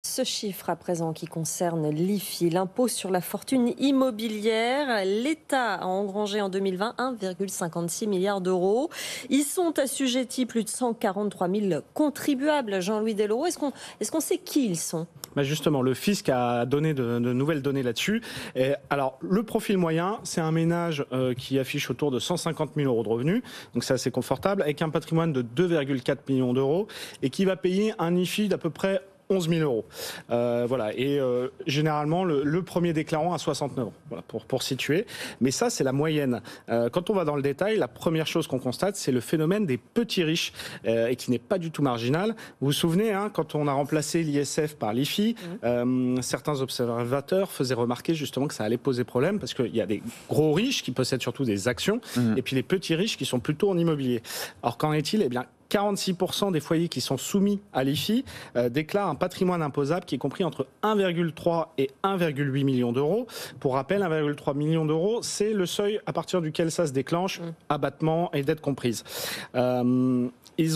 Ce chiffre à présent qui concerne l'IFI, l'impôt sur la fortune immobilière. L'État a engrangé en 2020 1,56 milliard d'euros. Ils sont assujettis plus de 143 000 contribuables. Jean-Louis Deslaureaux, est-ce qu'on sait qui ils sont ? Justement, le fisc a donné de nouvelles données là-dessus. Alors, le profil moyen, c'est un ménage qui affiche autour de 150 000 euros de revenus, donc c'est assez confortable, avec un patrimoine de 2,4 millions d'euros et qui va payer un IFI d'à peu près 11 000 euros. Généralement, le premier déclarant à 69 ans, voilà, pour situer. Mais ça, c'est la moyenne. Quand on va dans le détail, la première chose qu'on constate, c'est le phénomène des petits riches, et qui n'est pas du tout marginal. Vous vous souvenez, quand on a remplacé l'ISF par l'IFI, certains observateurs faisaient remarquer justement que ça allait poser problème, parce qu'il y a des gros riches qui possèdent surtout des actions, et puis les petits riches qui sont plutôt en immobilier. Alors qu'en est-il ? Eh bien, 46% des foyers qui sont soumis à l'IFI déclarent un patrimoine imposable qui est compris entre 1,3 et 1,8 million d'euros. Pour rappel, 1,3 million d'euros, c'est le seuil à partir duquel ça se déclenche, abattement et dette comprise. Ils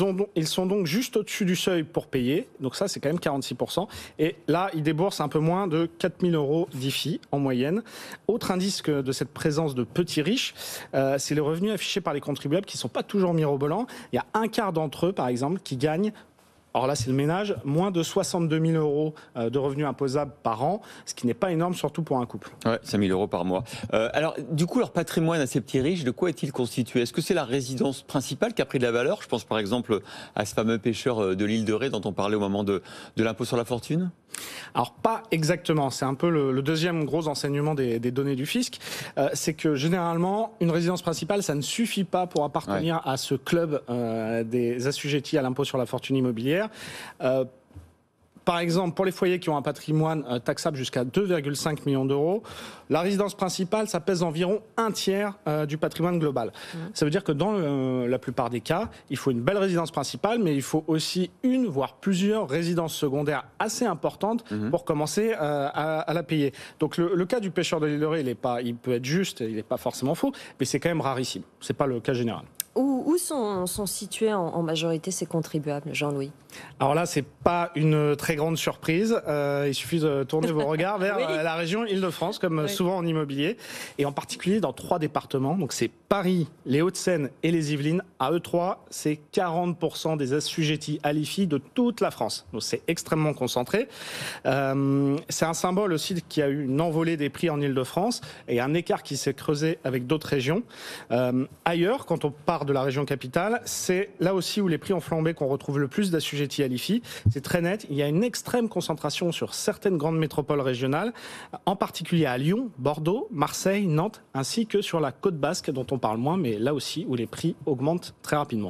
sont donc juste au-dessus du seuil pour payer, donc ça c'est quand même 46%. Et là, ils déboursent un peu moins de 4 000 euros d'IFI en moyenne. Autre indice de cette présence de petits riches, c'est les revenus affichés par les contribuables qui ne sont pas toujours mirobolants. Il y a un quart d'entre eux, par exemple, qui gagnent, alors là c'est le ménage, moins de 62 000 euros de revenus imposables par an, ce qui n'est pas énorme, surtout pour un couple. Ouais, 5 000 euros par mois. Alors, du coup, leur patrimoine à ces petits riches, de quoi est-il constitué ? Est-ce que c'est la résidence principale qui a pris de la valeur ? Je pense par exemple à ce fameux pêcheur de l'île de Ré dont on parlait au moment de l'impôt sur la fortune. Alors pas exactement, c'est un peu le deuxième gros enseignement des données du fisc, c'est que généralement une résidence principale ça ne suffit pas pour appartenir à ce club des assujettis à l'impôt sur la fortune immobilière. Par exemple, pour les foyers qui ont un patrimoine taxable jusqu'à 2,5 millions d'euros, la résidence principale, ça pèse environ un tiers du patrimoine global. Ça veut dire que dans la plupart des cas, il faut une belle résidence principale, mais il faut aussi une, voire plusieurs résidences secondaires assez importantes pour commencer à la payer. Donc le cas du pêcheur de l'île de Ré, il peut être juste, il n'est pas forcément faux, mais c'est quand même rarissime. Ce n'est pas le cas général. Où sont situés en majorité ces contribuables, Jean-Louis ? Alors là, c'est pas une très grande surprise. Il suffit de tourner vos regards vers la région Île-de-France, comme souvent en immobilier, et en particulier dans 3 départements. Donc c'est Paris, les Hauts-de-Seine et les Yvelines. À eux 3, c'est 40% des assujettis à l'IFI de toute la France. Donc c'est extrêmement concentré. C'est un symbole aussi qui a eu une envolée des prix en Île-de-France et un écart qui s'est creusé avec d'autres régions. Ailleurs, quand on part de la région capitale, c'est là aussi où les prix ont flambé qu'on retrouve le plus d'assujettis à l'IFI. C'est très net. Il y a une extrême concentration sur certaines grandes métropoles régionales, en particulier à Lyon, Bordeaux, Marseille, Nantes, ainsi que sur la côte basque dont on parle moins, mais là aussi où les prix augmentent très rapidement.